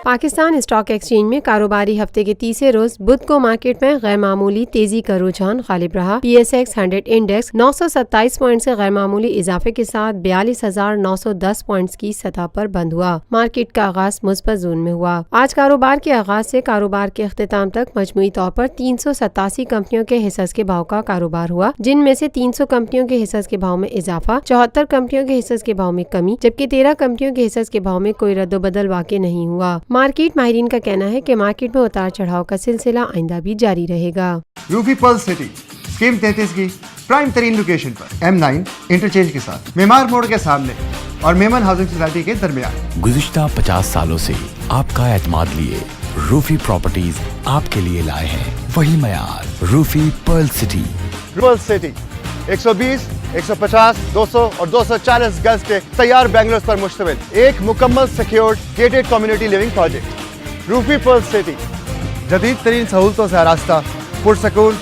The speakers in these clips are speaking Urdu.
پاکستان اسٹاک ایکسچینج میں کاروباری ہفتے کے تیسرے روز بدھ کو مارکیٹ میں غیر معمولی تیزی کا رجحان غالب رہا۔ P S x 100 index 927 point سے غیر معمولی اضافے کے ساتھ 42,910 پوائنٹس کی سطح پر بند ہوا۔ مارکیٹ کا آغاز مثبت زون میں ہوا۔ آج کاروبار کے آغاز سے کاروبار کے اختتام تک مجموعی طور پر 387 کمپنیوں کے حصص کے بھاؤ کا کاروبار ہوا، جن میں سے 300 کمپنیوں کے حصص کے بھاؤ میں اضافہ، 74 کمپنیوں کے حصص کے بھاؤ میں کمی، جبکہ 13 کمپنیوں کے حصص کے بھاؤ میں کوئی رد و بدل واقع نہیں ہوا۔ مارکیٹ ماہرین کا کہنا ہے کہ مارکیٹ میں اتار چڑھاؤ کا سلسلہ آئندہ بھی جاری رہے گا۔ روفی پرل سٹی اسکیم 33 کی پرائم ترین لوکیشن پر M9 انٹرچینج کے ساتھ معمار موڑ کے سامنے اور میمن ہاؤسنگ سوسائٹی کے درمیان۔ گزشتہ 50 سالوں سے آپ کا اعتماد لیے روفی پراپرٹیز آپ کے لیے لائے ہیں وہی معیار۔ روفی پرل سٹی 120، 150، 200 اور 240 گز کے تیار بنگلوز پر مشتمل ایک مکمل secured gated community living project. Rufi Pearl City جدید ترین سہولتوں سے آراستہ، پرسکون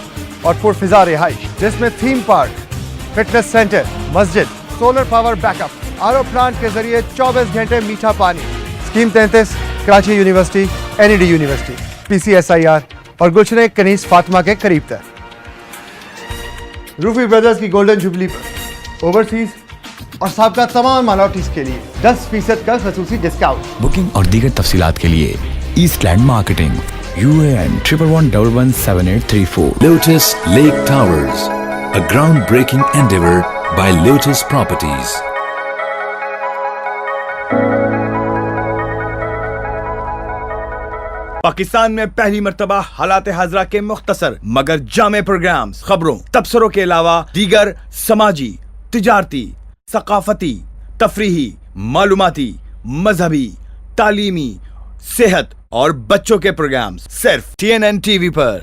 اور پرفضا رہائش، جس میں تھیم پارک، فٹنس سینٹر، مسجد، solar power back up, R O plant کے ذریعے 24 گھنٹے میٹھا پانی۔ Scheme 33 Karachi university, NED university, PCSIR اور گلشن کنیز فاطمہ کے قریب تر۔ روفی بردرز کی گولڈن جوبلی پر اوورسیز اور سابقہ تمام مائنورٹیز کے لیے 10% کا خصوصی ڈسکاؤنٹ۔ بکنگ اور دیگر تفصیلات کے لیے East Land marketing UAN 11117834۔ Lotus Lake Towers, a groundbreaking endeavor by Lotus Properties. Pakistan میں پہلی مرتبہ حالات حاضرہ کے مختصر مگر جامع پروگرامز، خبروں، تبصروں کے علاوہ دیگر سماجی، تجارتی، ثقافتی، تفریحی، معلوماتی، مذہبی، تعلیمی، صحت اور بچوں کے پروگرامز صرف TNN TV پر۔